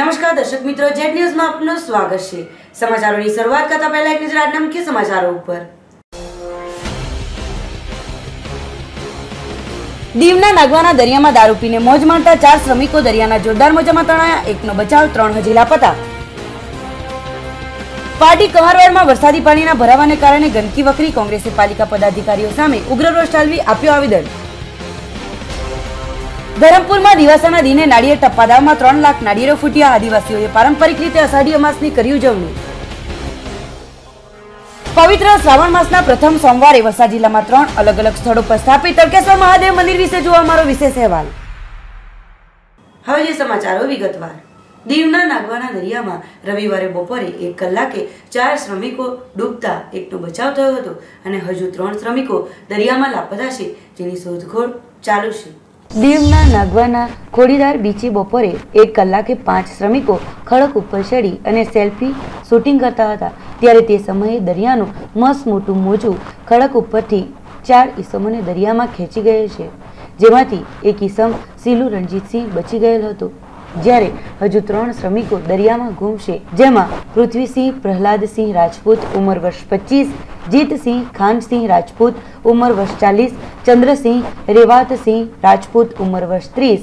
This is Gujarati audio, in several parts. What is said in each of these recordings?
નમસ્કાર દર્શક મિત્રો, જેડ ન્યૂઝમાં આપનું સ્વાગત છે। સમાચારોની શરૂઆત કરતા પહેલા એક નજર આજના મુખ્ય સમાચારો ઉપર। દીવના નાગવાના દરિયામાં દારૂ પીને મોજ માણતા 4 શ્રમિકો દરિયાના જોરદાર મોજામાં તણાયા, એકનો બચાવ, 3 હજી લાપતા। પાટી કહારવાડમાં વરસાદી પાણીના ભરાવાને કારણે ગંદકી વકરી, કોંગ્રેસે પાલિકા પદાધિકારીઓ સામે ઉગ્ર રોષ ઠાલવી આપ્યો આવેદન। ધરમપુરમાં દિવાસાના દિને નાળિયેર ટપ્પાદાવમાં 3 લાખ નાળિયેરો ફૂટ્યા, આદિવાસીઓએ પારંપરિક રીતે અષાઢી અમાસની કરી ઉજવણી। પવિત્ર શ્રાવણ માસના પ્રથમ સોમવારે વલસાડ જિલ્લામાં 3 અલગ અલગ સ્થળો પર સ્થાપિત તળકેશ્વર મહાદેવ મંદિર વિશે જોવા અમારો વિશેષ અહેવાલ। હવે જે સમાચારો વિગતવાર। દીવના નાગવાના દરિયામાં રવિવારે બપોરે 1 કલાકે 4 શ્રમિકો ડૂબતા એકનો બચાવ થયો હતો અને હજુ 3 શ્રમિકો દરિયામાં લાપતા છે, જેની શોધખોળ ચાલુ છે। દીવના નાગવાના ખોડીદાર બીચે બપોરે 1 કલાકે 5 શ્રમિકો ખડક ઉપર ચડી અને સેલ્ફી શૂટિંગ કરતા હતા, ત્યારે તે સમયે દરિયાનું મસ્ત મોટું મોજું ખડક ઉપરથી 4 ઈસમોને દરિયામાં ખેંચી ગયેલ છે, જેમાંથી એક ઈસમ સીલુ રણજીતસિંહ બચી ગયેલ હતો, જ્યારે હજુ 3 શ્રમિકો દરિયામાં ગુમ છે, જેમાં પૃથ્વીસિંહ પ્રહલાદસિંહ રાજપૂત ઉંમર વર્ષ 25, જીતસિંહ ખાનસિંહ રાજપૂત ઉંમર વર્ષ 40, ચંદ્રસિંહ રેવાતસિંહ રાજપૂત ઉંમર વર્ષ 30,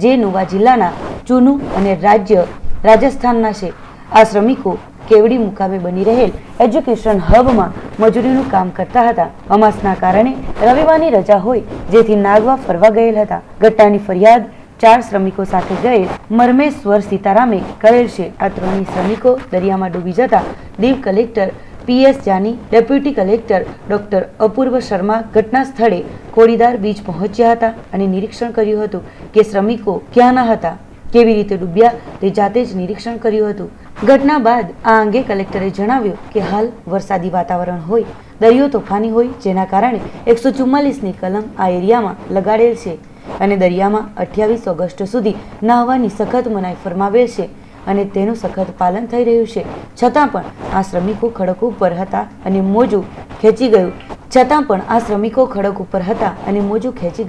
જે નુવા જિલ્લાના ચુનુ અને રાજ્ય રાજસ્થાનના છે। આ શ્રમિકો કેવડી મુકામે બની રહેલ એજ્યુકેશન હબમાં મજૂરીનું કામ કરતા હતા। અમાસના કારણે રવિવારની રજા હોય, જેથી નાગવા ફરવા ગયેલ હતા। ઘટનાની ફરિયાદ 4 શ્રમિકો સાથે ગયેલ મરમેશ્વર સીતારામે કરેલ છે। આ 3 શ્રમિકો દરિયામાં ડૂબી જતા Diu collector PS Jani, deputy collector doctor Apurva Sharma ઘટના સ્થળે ખોડીદાર બીચ પહોંચ્યા હતા અને નિરીક્ષણ કર્યું હતું કે શ્રમિકો ક્યાંના હતા, કેવી રીતે ડૂબ્યા તે જાતે જ નિરીક્ષણ કર્યું હતું। ઘટના બાદ આ અંગે કલેક્ટરે જણાવ્યું કે હાલ વરસાદી વાતાવરણ હોય, દરિયો તોફાની હોય, જેના કારણે 144ની કલમ આ એરિયામાં લગાડેલ છે અને દરિયામાં 28 ઓગસ્ટ સુધી નાહવાની સખત મનાઈ ફરમાવેલ છે અને તેનું સખત પાલન થઈ રહ્યું છે। છતાં પણ આ શ્રમિકો ખડક ઉપર હતા અને મોજું ખેંચી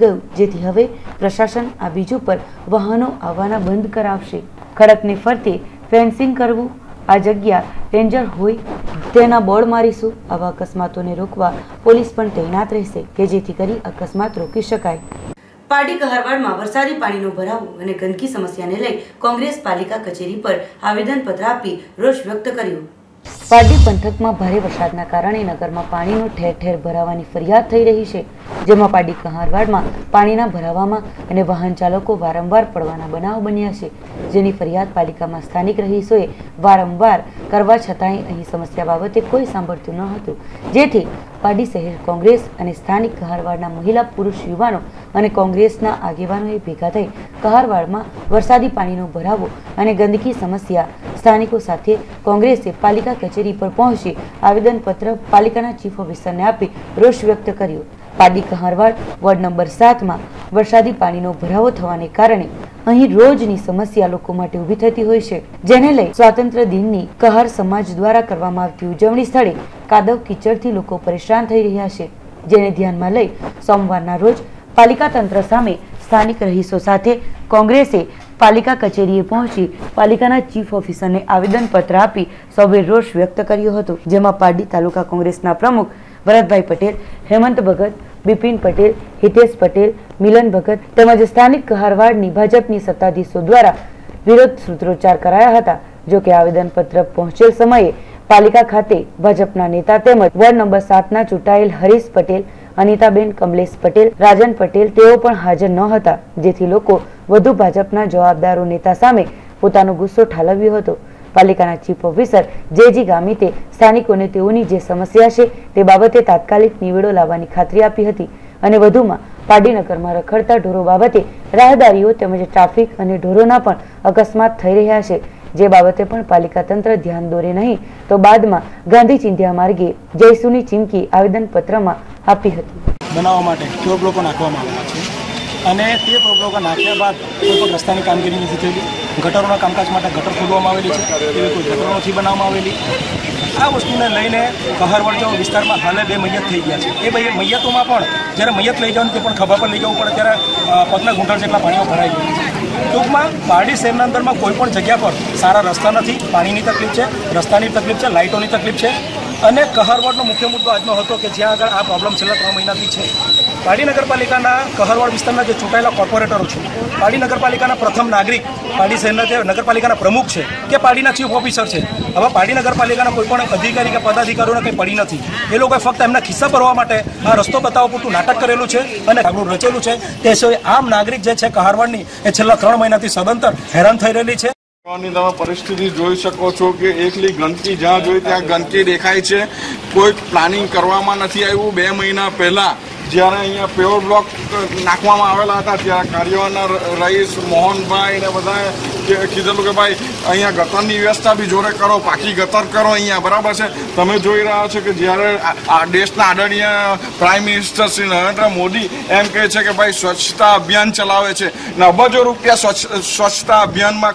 ગયું, જેથી હવે પ્રશાસન આ બીજ ઉપર વાહનો આવવાના બંધ કરાવશે। ખડકને ફરતે ફેન્સિંગ કરવું, આ જગ્યા ડેન્જર હોય તેના બોર્ડ મારીશું। આવા અકસ્માતોને રોકવા પોલીસ પણ તૈનાત રહેશે કે જેથી કરી અકસ્માત રોકી શકાય। પાટી કહારવાડમાં વરસાદી પાણીનો ભરાવો અને ગંદકી સમસ્યાને લઈ કોંગ્રેસ પાલિકા કચેરી પર આવેદનપત્ર આપી રોષ વ્યક્ત કર્યો। પાટી પંથકમાં ભારે વરસાદના કારણે નગરમાં પાણીનો ઠેર ઠેર ભરાવાની ફરિયાદ થઈ રહી છે, જેમાં પાટી કહારવાડમાં પાણીના ભરાવામાં અને વાહન ચાલકો વારંવાર પડવાના બનાવ બન્યા છે, જેની ફરિયાદ પાલિકામાં સ્થાનિક રહીશોએ વારંવાર કરવા છતાંય અહીં સમસ્યા બાબતે કોઈ સાંભળતું ન હતું, જેથી પાટી શહેર કોંગ્રેસ અને સ્થાનિક કહારવાડના મહિલા, પુરુષ, યુવાનો અને કોંગ્રેસના આગેવાનોએ ભેગા થઈ કહારવાડમાં વરસાદી પાણીનો ભરાવો અને ગંદકી સમસ્યા સ્થાનિકો સાથે કોંગ્રેસે પાલિકા કચેરી પર પહોંચી આવેદનપત્ર પાલિકાના ચીફ ઓફિસરને આપી રોષ વ્યક્ત કર્યો। પાટી કહારવાડ વોર્ડ નંબર 7માં વરસાદી પાણીનો ભરાવો થવાને કારણે અહીં રોજની સમસ્યા લોકો માટે ઊભી થતી હોય છે, જેને લઈ સ્વાતંત્ર્ય દિનની કહાર સમાજ દ્વારા કરવામાં આવતી ઉજવણી સ્થળે કાદવ કીચડથી લોકો પરેશાન થઈ રહ્યા છે, જેને ધ્યાનમાં લઈ સોમવારના રોજ પાલિકા તંત્ર સામે સ્થાનિક રહીશો સાથે કોંગ્રેસે પાલિકા કચેરીએ પહોંચી પાલિકાના ચીફ ઓફિસરને આવેદનપત્ર આપી સૌએ રોષ વ્યક્ત કર્યો હતો, જેમાં પાટી તાલુકા કોંગ્રેસના પ્રમુખ ભરતભાઈ પટેલ, હેમંત ભગત, બિપિન પટેલ, હિતેશ પટેલ, મિલન ભગત તેમજ સ્થાનિક કહારવાડની ભાજપની સત્તાધીશો દ્વારા વિરોધ સૂત્રોચ્ચાર કરાયા હતા। જો કે આવેદનપત્ર પહોંચેલ સમયે પાલિકા ખાતે ભાજપના નેતા તેમજ વોર્ડ નંબર 7ના ચૂંટાયેલ હરીશ પટેલ, અનિતાબેન કમલેશ પટેલ, રાજન પટેલ તેઓ પણ હાજર ન હતા, જેથી લોકો વધુ ભાજપના જવાબદારો નેતા સામે પોતાનો ગુસ્સો ઠાલવ્યો હતો। પાલિકાના ચીફ ઓફિસર જે ગામિતે સ્થાનિકોને તેઓની જે સમસ્યા છે તે બાબતે તાત્કાલિક નિવેડો લાવવાની ખાતરી આપી હતી અને વધુમાં પાટીનગરમાં રખડતા ઢોરો બાબતે રાહદારીઓ તેમજ ટ્રાફિક અને ઢોરોના પણ અકસ્માત થઈ રહ્યા છે, જે બાબતે પણ પાલિકા તંત્ર ધ્યાન દોરે નહીં તો બાદમાં ગાંધી ચિંધ્યા માર્ગે જયસુની ચીમકી આવેદનપત્રમાં આપી હતી। બનાવવા માટે પ્રોબ લોકો નાખવામાં આવ્યા છે અને તે પ્રોબ લોકો નાખ્યા બાદ કોઈ પણ રસ્તાની કામગીરી નથી થયેલી। ગટરોના કામકાજ માટે ગટર ખોદવામાં આવેલી છે, એવી કોઈ ગટરો નથી બનાવવામાં આવેલી। આ વસ્તુને લઈને કહારવાડ જેવા વિસ્તારમાં હાલે 2 મૈયત થઈ ગયા છે। એ મૈયતોમાં પણ જ્યારે મૈયત લઈ જવાનું તે પણ ખભા પર લઈ જવું પડે ત્યારે પગના ઘૂંટણ જેટલા પાણીઓ ભરાઈ ગયા છે। ટૂંકમાં પારડી શહેરના અંદરમાં કોઈ પણ જગ્યા પર સારા રસ્તા નથી, પાણીની તકલીફ છે, રસ્તાની તકલીફ છે, લાઇટોની તકલીફ છે. અને કહરવાડનો મુખ્ય મુદ્દો આજનો હતો કે જ્યાં આગળ આ પ્રોબ્લેમ છેલ્લા 3 મહિનાથી છે. પાડી નગરપાલિકાના કહરવાડ વિસ્તારના જે ચૂંટાયેલા કોર્પોરેટરો છે, પાડી નગરપાલિકાના પ્રથમ નાગરિક, પાડી શહેરના જે નગરપાલિકાના પ્રમુખ છે કે પાડીના ચીફ ઓફિસર છે, હવે પાડી નગરપાલિકાના કોઈ પણ અધિકારી કે પદાધિકારીઓને કંઈ પડી નથી. એ લોકોએ ફક્ત એમના ખિસ્સા ભરવા માટે આ રસ્તો બતાવવા પૂરતું નાટક કરેલું છે અને આગળ રચેલું છે. તે સિવાય આમ નાગરિક જે છે કહરવાડની એ છેલ્લા 3 મહિનાથી સદંતર હેરાન થઈ રહેલી છે. તમે પરિસ્થિતિ જોઈ શકો છો કે એકલી ગંદકી જ્યાં જોઈ ત્યાં ગંદકી દેખાય છે. કોઈ પ્લાનિંગ કરવામાં નથી આવ્યું. 2 મહિના પહેલા જ્યારે અહીંયા પેવર બ્લોક નાખવામાં આવેલા હતા ત્યારે કાર્યવાહના રહીશ મોહનભાઈ ને બધાએ કીધેલું કે ભાઈ અહીંયા ગટરની વ્યવસ્થા બી જોડે કરો, પાકી ગટર કરો અહીંયા, બરાબર છે. તમે જોઈ રહ્યા છો કે જ્યારે દેશના આદરણીય પ્રાઇમ મિનિસ્ટર શ્રી નરેન્દ્ર મોદી એમ કહે છે કે ભાઈ સ્વચ્છતા અભિયાન ચલાવે છે ને અબજો રૂપિયા સ્વચ્છતા અભિયાનમાં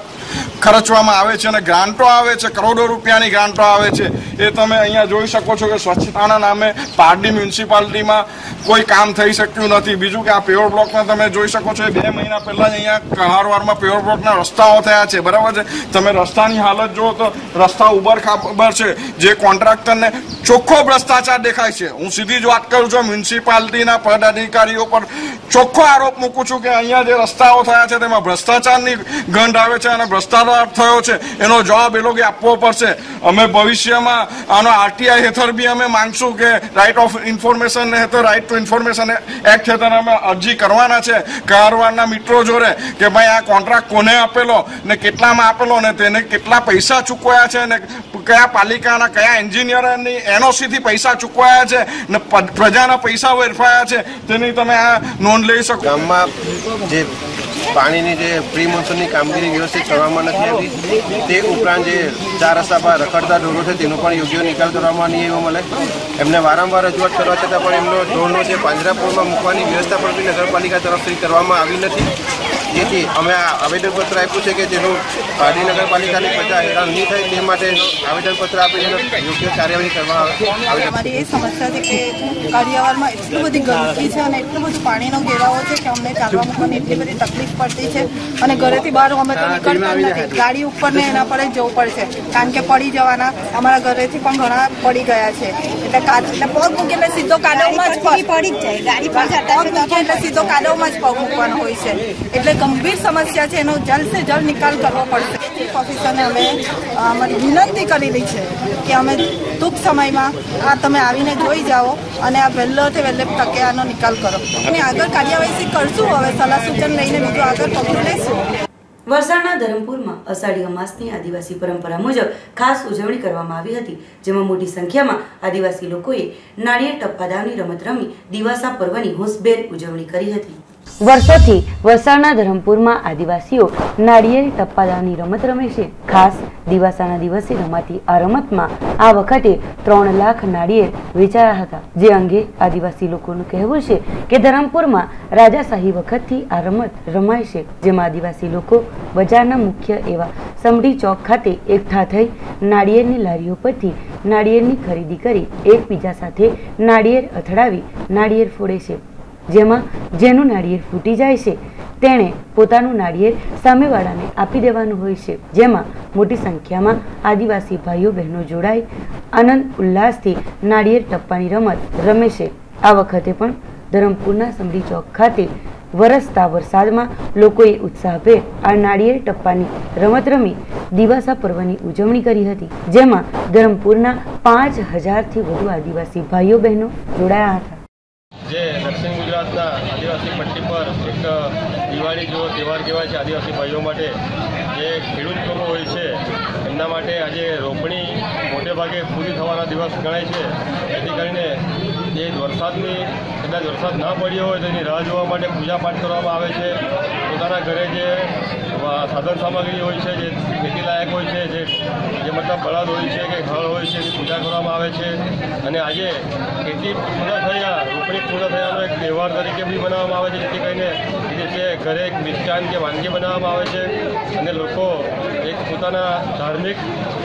ખર્ચવામાં આવે છે અને ગ્રાન્ટો આવે છે, કરોડો રૂપિયાની ગ્રાન્ટો આવે છે. એ તમે અહીંયા જોઈ શકો છો કે સ્વચ્છતાના નામે પારડી મ્યુનિસિપાલિટીમાં કોઈ કામ થઈ શક્યું નથી. બીજું કે આ પેવર બ્લોકમાં તમે જોઈ શકો છો 2 મહિના પહેલા અહીંયા કહરવાડમાં પેવર બ્લોકના રસ્તાઓ થયા છે, બરાબર છે. તમે રસ્તાની હાલત જુઓ તો રસ્તા ઉબર ખાબર છે. જે કોન્ટ્રાક્ટરને ચોખ્ખો ભ્રષ્ટાચાર દેખાય છે. હું સીધી જ વાત કરું છું, મ્યુનિસિપાલિટીના પદાધિકારીઓ પર ચોખ્ખો આરોપ મૂકું છું કે અહીંયા જે રસ્તાઓ થયા છે તેમાં ભ્રષ્ટાચારની ગંધ આવે છે અને ભ્રષ્ટાચાર થયો છે એનો જવાબ એ લોકો આપવો પડશે. અમે ભવિષ્યમાં આનો આરટીઆઈ હેઠળ બી અમે માંગશું કે રાઇટ ઓફ ઇન્ફોર્મેશન હેઠળ, રાઇટ ટુ ઇન્ફોર્મેશન એક્ટ હેઠળ અમે અરજી કરવાના છે કહરવાડના મિત્રો જોડે કે ભાઈ આ કોન્ટ્રાક્ટ કોને આપેલો ને કેટલામાં આપેલો ને તેને કેટલા પૈસા ચૂકવાયા છે ને કયા પાલિકાના કયા એન્જિનિયરની એનઓસીથી પૈસા ચૂકવાયા છે ને પ્રજાના પૈસા વેરફાયા છે તેની તમે આ નોંધ લઈ શકો. ગામમાં જે પાણીની જે પ્રી મોન્સૂનની કામગીરી વ્યવસ્થિત કરવામાં નથી આવી, તે ઉપરાંત જે 4 રસ્તા પર રખડતા ઢોરો છે તેનો પણ યોગ્ય નિકાલ કરવામાં નહીં આવ્યો મળે. એમને વારંવાર રજૂઆત કરવા છતાં પણ એમનો ઢોરનો જે પાંજરાપોળમાં મૂકવાની વ્યવસ્થા પણ બી નગરપાલિકા તરફથી કરવામાં આવી નથી. જેથી અમે આ આવેદનપત્ર આપ્યું છે કે જેનું પારડી નગરપાલિકાની પ્રજા હેરાન નહીં થાય તે માટે આવેદનપત્ર આપીને યોગ્ય કાર્યવાહી કરવા આવે. અમારી એ સમસ્યા છે કે કાળિયાવાડમાં એટલી બધી ગંદકી છે અને એટલું બધું પાણીનો ઘેરાવો છે કે અમને ચાલવા મૂકવાની એટલી બધી તકલીફ પડતી છે અને ઘરેથી બહાર અમે તો નીકળતા નથી. ગાડી ઉપર ને એના પર જ જવું પડશે કારણ કે પડી જવાના. અમારા ઘરેથી પણ ઘણા પડી ગયા છે. એટલે પગ મૂકે એટલે સીધો કાદવમાં જ પડી જાય. ગાડી પર જતા એટલે સીધો કાદવમાં જ પગ મૂકવાનો હોય છે. એટલે ગંભીર સમસ્યા છે, એનો જલ્દ સે જલ્દ નિકાલ કરવો પડશે. ચીફ ઓફિસરને અમે વિનંતી કરેલી છે કે અમે ટૂંક સમયમાં આ તમે આવીને જોઈ જાઓ અને આ વહેલેથી વહેલે તકે આનો નિકાલ કરો અને આગળ કાર્યવાહી કરશું. હવે સલાહ સૂચન લઈને બીજું આગળ પગલું લઈશું. વલસાડના ધરમપુરમાં અષાઢી અમાસની આદિવાસી પરંપરા મુજબ ખાસ ઉજવણી કરવામાં આવી હતી, જેમાં મોટી સંખ્યામાં આદિવાસી લોકોએ નાળિયેર ટપ્પાદાવની રમત રમી દિવાસા પર્વની હોંશભેર ઉજવણી કરી હતી. વર્ષોથી વલસાડના ધરમપુરમાં આદિવાસીઓ નાળિયેરી ટપ્પાદાવની રમત રમે છે. ખાસ દિવાસાના દિવસે રમાતી આ રમતમાં આ વખતે 3 લાખ નાળિયેર વેચાયા હતા, જે અંગે આદિવાસી લોકોનું કહેવું છે કે ધરમપુરમાં રાજાશાહી વખતથી આ રમત રમાય છે, જેમાં આદિવાસી લોકો બજારના મુખ્ય એવા સમડી ચોક ખાતે એકઠા થઈ નાળિયેરની લારીઓ પરથી નાળિયેરની ખરીદી કરી એકબીજા સાથે નાળિયેર અથડાવી નાળિયેર ફોડે છે. જેમાં જેનું નાળિયેર ફૂટી જાય છે તેણે પોતાનું નાળિયેર સામેવાળાને આપી દેવાનું હોય છે. જેમાં મોટી સંખ્યામાં આદિવાસી ભાઈઓ બહેનો જોડાઈ આનંદ ઉલ્લાસથી નાળિયેર ટપ્પાની રમત રમે છે. આ વખતે પણ ધરમપુરના સમડી ચોક ખાતે વરસતા વરસાદમાં લોકોએ ઉત્સાહભેર આ નાળિયેર ટપ્પાની રમત રમી દિવાસા પર્વની ઉજવણી કરી હતી, જેમાં ધરમપુરના 5000થી વધુ આદિવાસી ભાઈઓ બહેનો જોડાયા હતા. જે દક્ષિણ ગુજરાતના આદિવાસી પટ્ટી પર એક દિવાળી જેવો તહેવાર કહેવાય છે આદિવાસી ભાઈઓ માટે. જે ખેડૂત લોકો હોય છે એમના માટે આજે રોપણી મોટે ભાગે પૂરી થવાના દિવસ ગણાય છે. જેથી કરીને જે વરસાદની કદાચ વરસાદ ના પડ્યો હોય તેની રાહ જોવા માટે પૂજાપાઠ કરવામાં આવે છે. પોતાના ઘરે જે સાધન સામગ્રી હોય છે, જે ખેતી લાયક હોય છે, જે મતલબ બળદ હોય છે કે હળ હોય છે એની પૂજા કરવામાં આવે છે. અને આજે ખેતી પૂર્ણ થયા, રોપણી પૂર્ણ થયાનો એક તહેવાર તરીકે બી મનાવવામાં આવે છે. જેથી કરીને જે ઘરે એક મિષ્ટાન કે વાનગી બનાવવામાં આવે છે અને લોકો એક પોતાના ધાર્મિક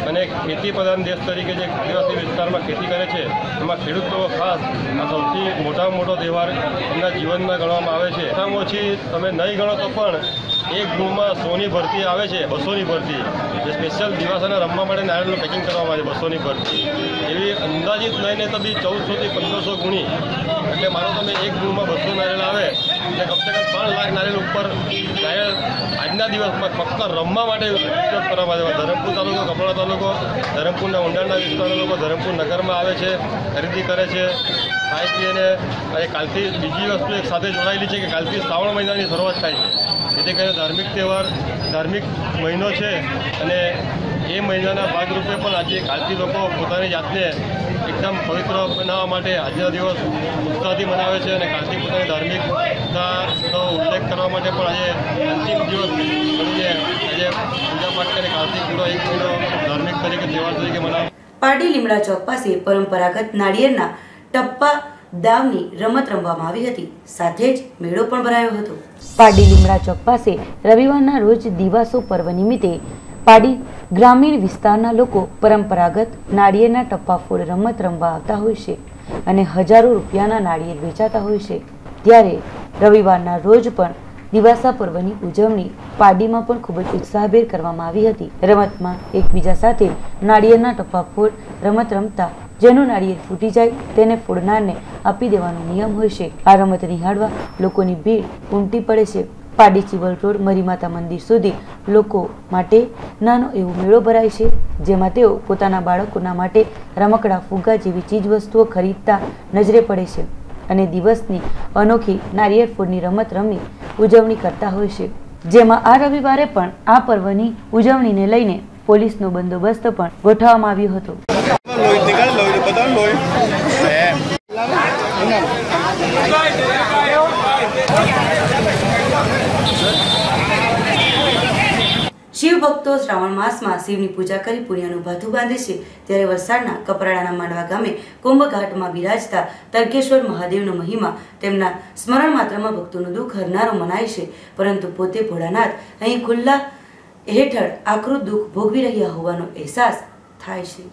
અને ખેતી પ્રધાન દેશ તરીકે જે આદિવાસી વિસ્તારમાં ખેતી કરે છે એમાં ખેડૂત લોકો ખાસ આ સૌથી મોટામાં મોટો તહેવાર એમના જીવનમાં ગણવામાં આવે છે. ઓછામાં ઓછી તમે નહીં ગણો તો પણ એક ગૃહમાં 100ની ભરતી આવે છે, 200ની ભરતી, જે સ્પેશિયલ દિવાસાને રમવા માટે નારિયેળનું પેકિંગ કરવામાં આવે છે 200ની ભરતી, એવી અંદાજિત લઈને તો બી 1400થી 1500 ગુણી, એટલે માનો તમે એક ગૃહમાં 200 નારિયેળ આવે એટલે કમસે કમ 3 લાખ નારિયેળ ઉપર નારિયેળ આજના દિવસમાં ફક્ત રમવા માટે ઉપયોગ કરવામાં આવે. ધરમપુર તાલુકો, કપરાડા તાલુકો, ધરમપુરના ઊંડાણના વિસ્તારના લોકો ધરમપુર નગરમાં આવે છે, ખરીદી કરે છે, ખાઈ પીને. અને કાલથી બીજી વસ્તુ એક સાથે જોડાયેલી છે કે કાલથી શ્રાવણ મહિનાની શરૂઆત થાય છે, જેથી કરીને ધાર્મિક તહેવાર, ધાર્મિક મહિનો છે અને એ મહિનાના ભાગરૂપે પણ આજે કાલથી લોકો પોતાની જાતને એકદમ પવિત્ર બનાવવા માટે આજનો દિવસ ઉત્સાહથી મનાવે છે અને કાલથી પોતાની ધાર્મિકતાનો ઉલ્લેખ કરવા માટે પણ આજે અંતિમ દિવસ બનીને આજે પૂજા પાઠ કરીને કાલથી પૂરો એક મહિનો ધાર્મિક તરીકે તહેવાર તરીકે મનાવે. પારડી લીમડા ચોક પાસે પરંપરાગત નાળિયેરના ટપ્પા દાવની રમત રમવામાં આવી હતી, સાથે જ મેળો પણ ભરાયો હતો. પારડી લીમડા ચોક પાસે રવિવારના રોજ દિવાસો પર્વ નિમિત્તે પારડી ગ્રામીણ વિસ્તારના લોકો પરંપરાગત નાળિયેરના ટપ્પા ફોડ રમત રમવા આવતા હોય છે અને હજારો રૂપિયાના નાળિયેર વેચાતા હોય છે. ત્યારે રવિવારના રોજ પણ દિવાસા પર્વની ઉજવણી પારડીમાં પણ ખૂબ જ ઉત્સાહભેર કરવામાં આવી હતી. રમતમાં એકબીજા સાથે નાળિયેરના ટપ્પા ફોડ રમત રમતા જેનું નાળિયેર ફૂટી જાય તેને ફોડનારને આપી દેવાનો નિયમ હોય છે. આ રમત નિહાળવા લોકોની ભીડ ઉમટી પડે છે. પારડી ચિવલ રોડ મરીમાતા મંદિર સુધી લોકો માટે નાનો એવો મેળો ભરાય છે, જેમાં તેઓ પોતાના બાળકોના માટે રમકડા, ફુગ્ગા જેવી ચીજ વસ્તુઓ ખરીદતા નજરે પડે છે અને દિવસની અનોખી નાળિયેર ફોડની રમત રમી ઉજવણી કરતા હોય છે. જેમાં આ રવિવારે પણ આ પર્વની ઉજવણીને લઈને પોલીસનો બંદોબસ્ત પણ ગોઠવવામાં આવ્યો હતો. શિવ ભક્તો શ્રાવણ માસમાં શિવની પૂજા કરી પુણ્યનું ભાથું બાંધે છે. ત્યારે વલસાડના કપરાડાના માંડવા ગામે કુંભઘાટમાં બિરાજતા તડકેશ્વર મહાદેવનો મહિમા તેમના સ્મરણ માત્રમાં ભક્તોનું દુઃખ હરનારો મનાય છે, પરંતુ પોતે ભોળાનાથ અહીં ખુલ્લા હેઠળ આકરું દુઃખ ભોગવી રહ્યા હોવાનો અહેસાસ થાય છે.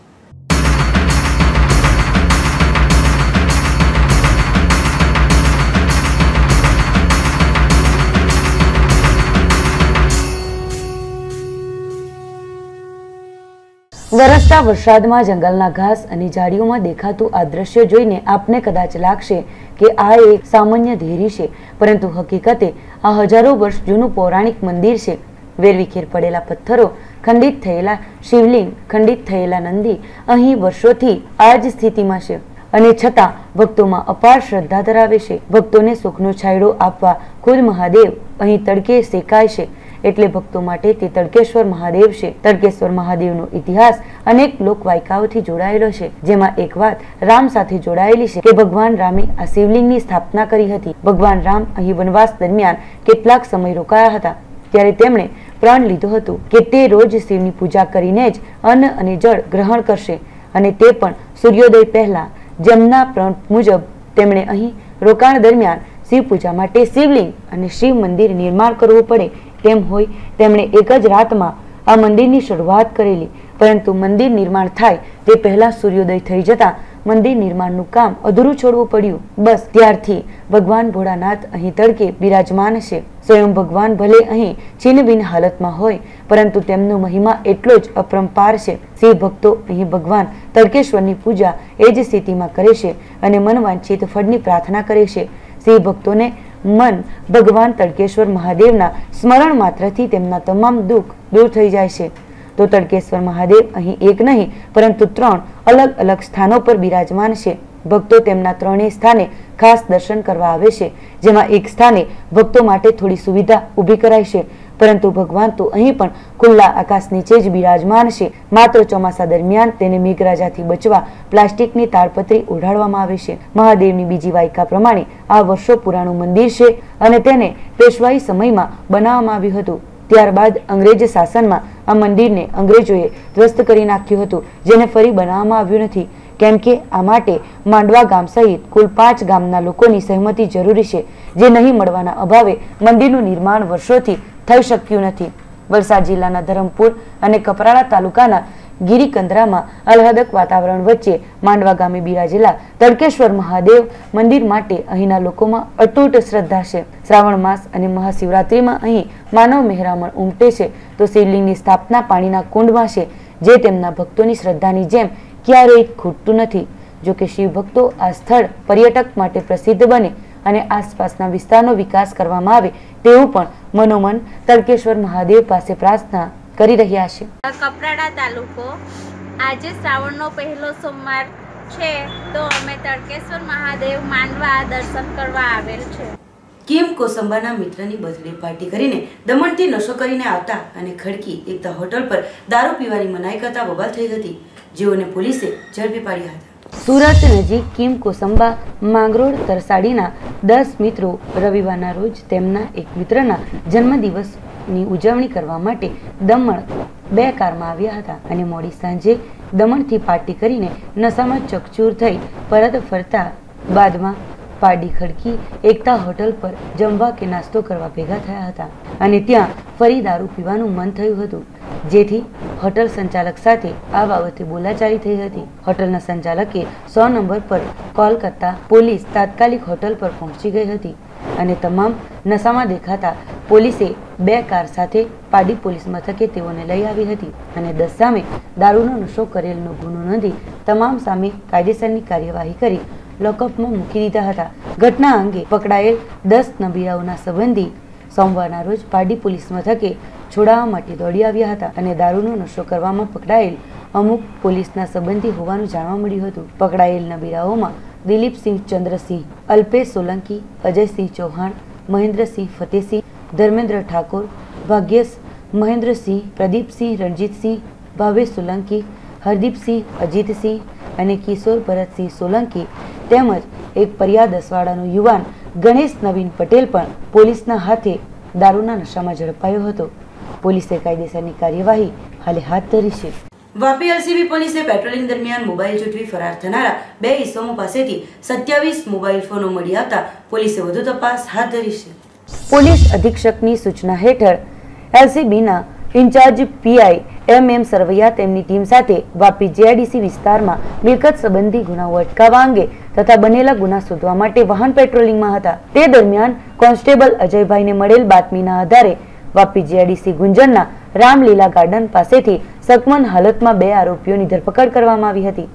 વરસતા વરસાદમાં જંગલના ઘાસ અને ઝાડીઓમાં દેખાતું આ દ્રશ્ય જોઈને આપને કદાચ લાગશે કે આ એક સામાન્ય ધેરી છે, પરંતુ હકીકતે આ હજારો વર્ષ જૂનું પૌરાણિક મંદિર છે. વેરવિખેર પડેલા પથ્થરો, ખંડિત થયેલા શિવલિંગ, ખંડિત થયેલા નંદી અહીં વર્ષોથી આ જ સ્થિતિમાં છે અને છતાં ભક્તોમાં અપાર શ્રદ્ધા ધરાવે છે. ભક્તોને સુખનો છાંયડો આપવા ખુદ મહાદેવ અહીં તડકે શેકાય છે, એટલે ભક્તો માટે તે તડકેશ્વર મહાદેવ છે. તડકેશ્વર મહાદેવનો ઇતિહાસ અનેક લોકવાયકાઓથી જોડાયેલો છે, જેમાં એક વાત રામ સાથે જોડાયેલી છે કે ભગવાન રામે આ શિવલિંગની સ્થાપના કરી હતી. ભગવાન રામ અહીં વનવાસ દરમિયાન કેટલાક સમય રોકાયા હતા, ત્યારે તેમણે પ્રણ લીધું હતું કે તે રોજ શિવની પૂજા કરીને જ અન્ન અને જળ ગ્રહણ કરશે, અને તે પણ સૂર્યોદય પહેલા. જેમના પ્રણ મુજબ તેમણે અહીં રોકાણ દરમિયાન શિવ પૂજા માટે શિવલિંગ અને શિવ મંદિર નિર્માણ કરવું પડે તેમ હોય તેમણે એક જ રાતમાં આ મંદિરની શરૂઆત કરેલી, પરંતુ મંદિર નિર્માણ થાય તે પહેલા સૂર્યોદય થઈ જતા મંદિર નિર્માણનું કામ અધૂરું છોડવું પડ્યું. બસ ત્યારથી ભગવાન ભોળાનાથ અહીં તડકે બિરાજમાન છે. સ્વયં ભગવાન ભલે અહીં છીનભીન હાલતમાં હોય, પરંતુ તેમનો મહિમા એટલો જ અપરંપાર છે. શિવ ભક્તો અહીં ભગવાન તડકેશ્વરની પૂજા એ જ સ્થિતિમાં કરે છે અને મનવાંછિત ફળની પ્રાર્થના કરે છે. શિવ ભક્તોને મન ભગવાન તડકેશ્વર મહાદેવના સ્મરણ માત્રથી તેમના તમામ દુઃખ દૂર થઈ જાય છે. તો તડકેશ્વર મહાદેવ અહીં એક નહીં પરંતુ 3 અલગ અલગ સ્થાનો પર બિરાજમાન છે. ભક્તો તેમના ત્રણેય સ્થાને ખાસ દર્શન કરવા આવે છે, જેમાં એક સ્થાને ભક્તો માટે થોડી સુવિધા ઊભી કરાઈ છે, પરંતુ ભગવાન તો અહીં પણ ખુલ્લા આકાશ નીચે જ બિરાજમાન છે. માત્ર ચોમાસા દરમિયાન તેને મેઘરાજાથી બચવા પ્લાસ્ટિકની તાડપત્રી ઓઢાડવામાં આવે છે. મહાદેવની બીજી વાયકા પ્રમાણે આ વર્ષો પુરાણું મંદિર છે અને તેને પેશવાઈ સમયમાં બનાવવામાં આવ્યું હતું. ત્યારબાદ અંગ્રેજ શાસનમાં આ મંદિરને અંગ્રેજોએ ધ્વસ્ત કરી નાખ્યું હતું, જેને ફરી બનાવવામાં આવ્યું નથી, કેમ કે આ માટે માંડવા ગામ સહિત કુલ 5 ગામના લોકોની સહમતિ જરૂરી છે, જે નહીં મળવાના અભાવે મંદિરનું નિર્માણ વર્ષોથી થઈ શક્યું નથી. વલસાડ જિલ્લાના ધરમપુર અને કપરાડા તાલુકાના ગિરિકંદરામાં આહલાદક વાતાવરણ વચ્ચે માંડવા ગામે બિરાજેલા તડકેશ્વર મહાદેવ મંદિર માટે અહીંના લોકોમાં અતૂટ શ્રદ્ધા છે। શ્રાવણ માસ અને મહાશિવરાત્રિમાં અહીં માનવ મહેરામણ ઉમટે છે તો શિવલિંગની સ્થાપના પાણીના કુંડમાં છે, જે તેમના ભક્તોની શ્રદ્ધાની જેમ ક્યારેય ખૂટતું નથી। જો કે શિવ ભક્તો આ સ્થળ પર્યટક માટે પ્રસિદ્ધ બને અને આસપાસના વિસ્તારનો વિકાસ કરવામાં આવે તેવું પણ મનોમન તડકેશ્વર મહાદેવ પાસે પ્રાર્થના કરી રહ્યા છે। કપરાડા તાલુકો આજે શ્રાવણનો પહેલો સોમવાર છે તો અમે તડકેશ્વર મહાદેવ માંડવા દર્શન કરવા આવેલ છે। કિમ કોસંબાના મિત્રની બર્થડે પાર્ટી કરીને દમણથી નશો કરીને આવતા અને ખડકી એકતા હોટલ પર દારૂ પીવાની મનાઈ કરતા બબાલ થઈ હતી, જેઓને પોલીસે ઝડપી પાડ્યા હતા। સુરત નજીક કિમ કોસંબા માંગરોળ તરસાડીના 10 મિત્રો રવિવારના રોજ તેમના એક મિત્રના જન્મદિવસની ઉજવણી કરવા માટે દમણ 2 કારમાં આવ્યા હતા અને મોડી સાંજે દમણથી પાર્ટી કરીને નશામાં ચકચૂર થઈ પરત ફરતા બાદમાં પાડી ખડકી એકતા હોટલ પર જમવા કે નાસ્તો કરવા ભેગા થયા હતા અને ત્યાં ફરી દારૂ પીવાનું મન થયું હતું, જેથી હોટલ સંચાલક સાથે આ બાબતે બોલાચાલી થઈ હતી। હોટલના સંચાલકે 100 નંબર પર કોલ કરતા પોલીસ તાત્કાલિક હોટલ પર પહોંચી ગઈ હતી અને તમામ નશામાં દેખાતા પોલીસે 2 કાર સાથે પાડી પોલીસ મથકે તેઓને લઈ આવી હતી અને 10 સામે દારૂનો નશો કરેલનો ગુનો નોંધી તમામ સામે કાયદેસરની કાર્યવાહી કરી લોકઅપમાં મૂકી દીધા હતા। ઘટના અંગે પકડાયેલ 10 નબીરાઓના સંબંધી સોમવારના રોજ પાડી પોલીસ મથકે છોડાવવા માટે દોડી આવ્યા હતા અને દારૂનો નશો કરવામાં પકડાયેલ અમુક પોલીસના સંબંધી હોવાનું જાણવા મળ્યું હતું। પકડાયેલ નબીરાઓમાં દિલીપસિંહ ચંદ્રસિંહ, અલ્પેશ સોલંકી, અજયસિંહ ચૌહાણ, મહેન્દ્રસિંહ ફતેહસિંહ, ધર્મેન્દ્ર ઠાકોર, ભાગ્યેશ મહેન્દ્રસિંહ, પ્રદીપસિંહ રણજીતસિંહ, ભાવેશ સોલંકી, હરદીપસિંહ અજીતસિંહ અને કિશોર ભરતસિંહ સોલંકી તેમજ એક પરિયા 10 વાળાનો યુવાન ગણેશ નવીન પટેલ પણ પોલીસના હાથે દારૂના નશામાં ઝડપાયો હતો। પોલીસે કાયદેસરની કાર્યવાહી હાલે હાથ ધરી છે। વાપી એલસીબી પોલીસે પેટ્રોલિંગ દરમિયાન મોબાઈલ ઝૂંટવી ફરાર થનારા 2 ઇસમો પાસેથી 27 મોબાઈલ ફોનો મળી આવતા પોલીસે વધુ તપાસ હાથ ધરી છે। પોલીસ અધિક્ષકની સૂચના હેઠળ એલસીબીના ઇન્ચાર્જ પીઆઈ MM સરવૈયા તેમની ટીમ સાથે વાપી જીઆઈડીસી વિસ્તારમાં મિલકત સંબંધી ગુનાઓ અટકાવવા અંગે તથા બનેલા ગુના શોધવા માટે વાહન પેટ્રોલિંગમાં હતા। તે દરમિયાન કોન્સ્ટેબલ અજયભાઈને મળેલ બાતમીના આધારે વાપી જીઆઈડીસી ગુંજરના રામલીલા ગાર્ડન પાસેથી સકમન હાલતમાં 2 આરોપીઓની ધરપકડ કરવામાં આવી હતી।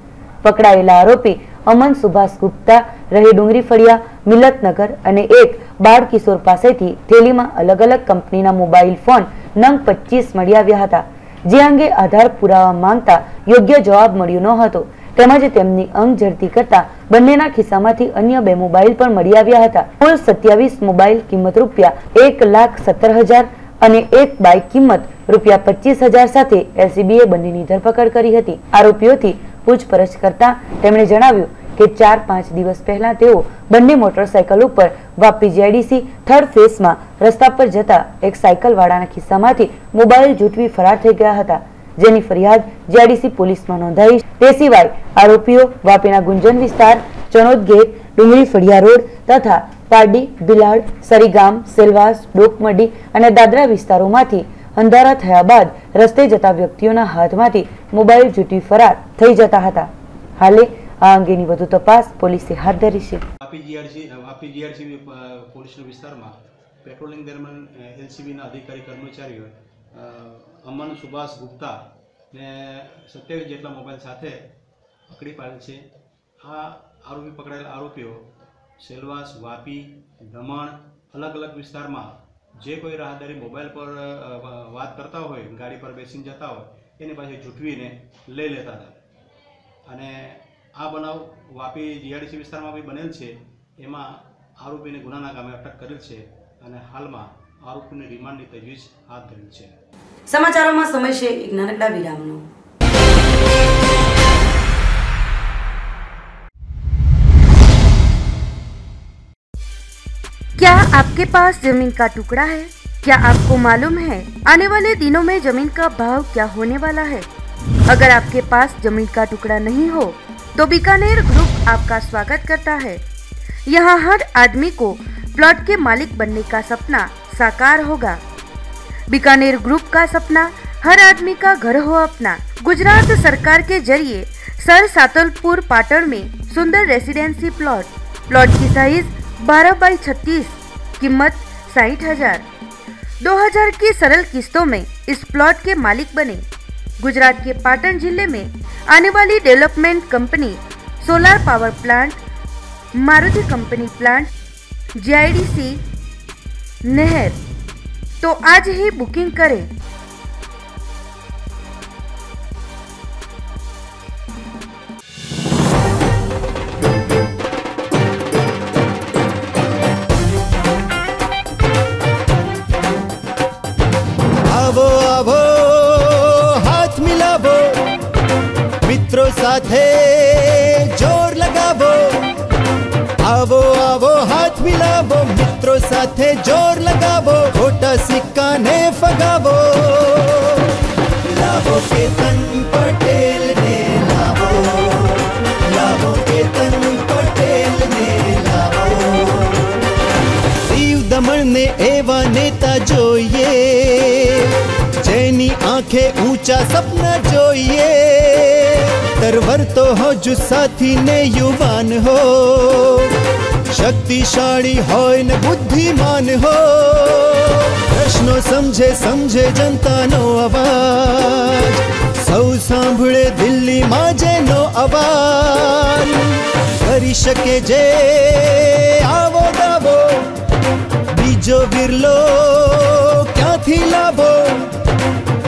પકડાયેલા આરોપી અમન સુભાષ ગુપ્તા રહે ડુંગરી ફળિયા મિલતનગર અને એક બાળ કિશોર પાસેથી થેલીમાં અલગ અલગ કંપનીના મોબાઈલ ફોન નંગ 25 મળી આવ્યા હતા, જે અંગે આધાર પુરાવા માંગતા યોગ્ય જવાબ મળ્યો ન હતો તેમજ તેમની અંગ ઝડપી કરતા બંનેના ખિસ્સામાંથી અન્ય 2 મોબાઈલ પણ મળી આવ્યા હતા। કુલ 27 મોબાઈલ કિંમત ₹1,17,000 અને એક બાઇક કિંમત ₹25,000 સાથે એલસીબીએ બંનેની ધરપકડ કરી હતી। આરોપીઓથી પૂછપરછ કરતા તેમણે જણાવ્યું કે 4-5 દિવસ પહેલા તેઓ બંને મોટરસાયકલ ઉપર વાપી જીઆઈડીસી 3rd ફેઝમાં રસ્તા પર જતા એક સાયકલવાળાના ખિસ્સામાંથી મોબાઈલ ઝૂંટવી ફરાર થઈ ગયા હતા, જેની ફરિયાદ જીઆઈડીસી પોલીસમાં નોંધાઈ। તે સિવાય આરોપીઓ વાપીના ગુંજન વિસ્તાર, ચણોદ ગેટ, ડુંગરી ફળિયા રોડ તથા પારડી, બિલાડ, સરીગામ, સેલવાસ, ડોકમડી અને દાદરા વિસ્તારોમાંથી અંધારા થયા બાદ રસ્તે જતા વ્યક્તિઓના હાથમાંથી મોબાઈલ ઝૂંટવી ફરાર થઈ જતા હતા। હાલે આ અંગેની વધુ તપાસ પોલીસે હાથ ધરી છે। વાપી જીઆરસી પોલીસના વિસ્તારમાં પેટ્રોલિંગ દરમિયાન એલસીબીના અધિકારી કર્મચારીઓ અમન સુભાષ ગુપ્તા ને 27 જેટલા મોબાઈલ સાથે પકડી પાડેલ છે। આ આરોપી પકડાયેલા આરોપીઓ સેલવાસ, વાપી, દમણ અલગ અલગ વિસ્તારમાં જે કોઈ રાહદારી મોબાઈલ પર વાત કરતા હોય, ગાડી પર બેસીને જતા હોય એની પાસે ઝૂંટવીને લઈ લેતા હતા અને આ બનાવ વાપી જીઆઈડીસી વિસ્તારમાં બી બનેલ છે। એમાં આરોપીને ગુનાના કામે અટક કરેલ છે અને હાલમાં આરોપીની રિમાન્ડની તજવીજ હાથ ધરેલ છે। સમાચારોમાં સમય છે એક નાનકડા વિરામનો। क्या आपके पास जमीन का टुकड़ा है? क्या आपको मालूम है आने वाले दिनों में जमीन का भाव क्या होने वाला है? अगर आपके पास जमीन का टुकड़ा नहीं हो तो बीकानेर ग्रुप आपका स्वागत करता है। यहाँ हर आदमी को प्लॉट के मालिक बनने का सपना साकार होगा। बीकानेर ग्रुप का सपना हर आदमी का घर हो अपना। गुजरात सरकार के जरिए सर सातलपुर पाटण में सुंदर रेसिडेंसी प्लॉट की साइज 12x36, कीमत 60,000। 2000 की सरल किस्तों में इस प्लॉट के मालिक बने। गुजरात के पाटण जिले में आने वाली development company solar power plant, Maruti company plant, GIDC, नहर, तो आज ही बुकिंग करें। आवो आवो हाथ मिलावो, मित्रों साथे जोर लगावो। आवो आवो हाथ मिलावो, मित्रों साथे जोर लगावो, खोटा सिक्का ने फगावो। लावो केतन पटेल ने लावो, लावो केतन पटेल ने लावो। दीव दमन ने एवा नेता जोइए, जेनी आंखें ऊंचा सपना जोइए। तरवर तो हो जो साथी ने युवान हो, शक्तिशाળી હોય ને બુદ્ધિમાન હો। પ્રશ્નો સમજે સમજે જનતાનો અવાજ, સૌ સાંભળે દિલ્હીમાં જેનો અવાજ। કરી શકે જે આવો દાવો, બીજો બિરલો ક્યાંથી લાવો।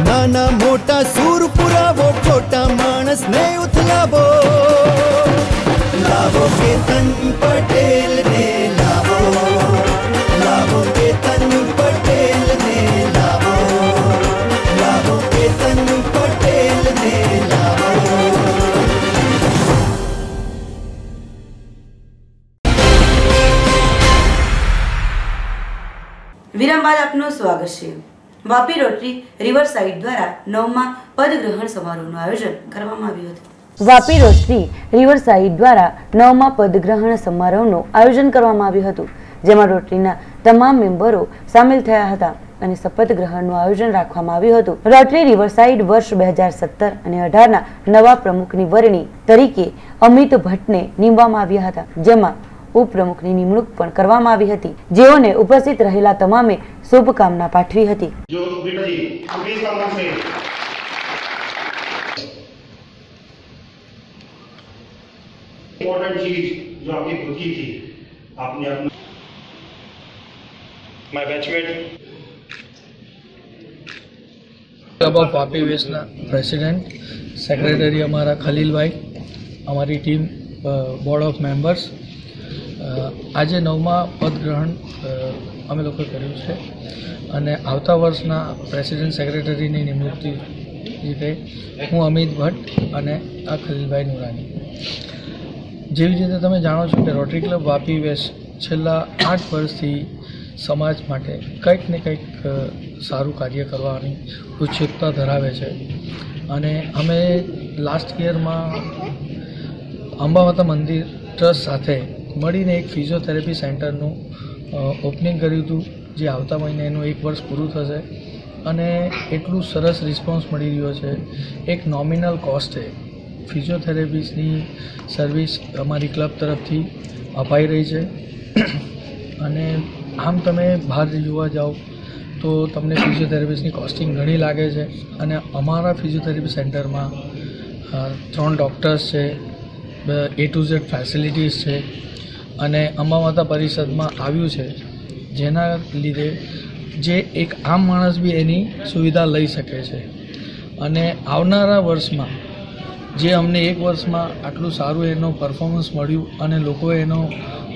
નાના મોટા સૂર પુરાવો, ખોટા માણસને ઉથલાવો। लावो केतन पटेल ने लावो, लावो केतन पटेल ने लावो, लावो केतन पटेल ने लावो। विराम बाद आपનું સ્વાગત છે। વાપી રોટરી રિવરસાઇડ દ્વારા 9મા પદગ્રહણ સમારોહનું આયોજન કરવામાં આવ્યું હતું। વાપી રોટરી રિવરસાઇડ દ્વારા 9મા પદગ્રહણ સમારોહનું આયોજન કરવામાં આવ્યું હતું, જેમાં રોટરીના તમામ મેમ્બરો સામેલ થયા હતા અને શપથ ગ્રહણનું આયોજન રાખવામાં આવ્યું હતું। રોટરી રિવરસાઇડ વર્ષ 2017 અને 18ના નવા પ્રમુખની વરણી તરીકે અમિત ભટ્ટને નિમવામાં આવ્યા હતા, જેમાં ઉપપ્રમુખની નિમણૂક પણ કરવામાં આવી હતી, જેઓને ઉપસ્થિત રહેલા તમામે શુભકામના પાઠવી હતી। इम्पोर्टेंट चीज जो आपकी खुद की थी, आपने अपना my batchmate club of Vapi वेस्टना प्रेसिडेंट सेक्रेटरी अमारा खलील भाई, अमारी टीम बोर्ड ऑफ मेम्बर्स, आज 9मा पदग्रहण अमे लोग कर्યું છે અને આવતા વર્ષના પ્રેસિડેન્ટ સેક્રેટરીની નિમણૂકની રીતે હું અમિત ભટ્ટ અને આ ખલીલભાઈ નુરાની। જેવી રીતે તમે જાણો છો કે રોટરી ક્લબ વાપી વેસ્ટ છેલ્લા 8 વર્ષથી સમાજ માટે કંઈક ને કંઈક સારું કાર્ય કરવાની ઉત્સુકતા ધરાવે છે અને અમે લાસ્ટ યરમાં અંબામાતા મંદિર ટ્રસ્ટ સાથે મળીને એક ફિઝિયોથેરાપી સેન્ટરનું ઓપનિંગ કર્યું હતું, જે આવતા મહિને એનું 1 વર્ષ પૂરું થશે અને એટલું સરસ રિસ્પોન્સ મળી રહ્યો છે। એક નોમિનલ કોસ્ટે ફિઝિયોથેરાપીની સર્વિસ અમારી ક્લબ તરફથી અપાઈ રહી છે અને આમ તમે બહાર જોવા જાઓ તો તમને ફિઝિયોથેરાપિસ્ટની કોસ્ટિંગ ઘણી લાગે છે અને અમારા ફિઝિયોથેરાપી સેન્ટરમાં 3 ડૉક્ટર્સ છે, A to Z ફેસિલિટીઝ છે અને અંબામાતા પરિષદમાં આવ્યું છે, જેના લીધે જે એક આમ માણસ બી એની સુવિધા લઈ શકે છે અને આવનારા વર્ષમાં જે અમને 1 વર્ષમાં આટલું સારું એનો પરફોર્મન્સ મળ્યું અને લોકોએ એનો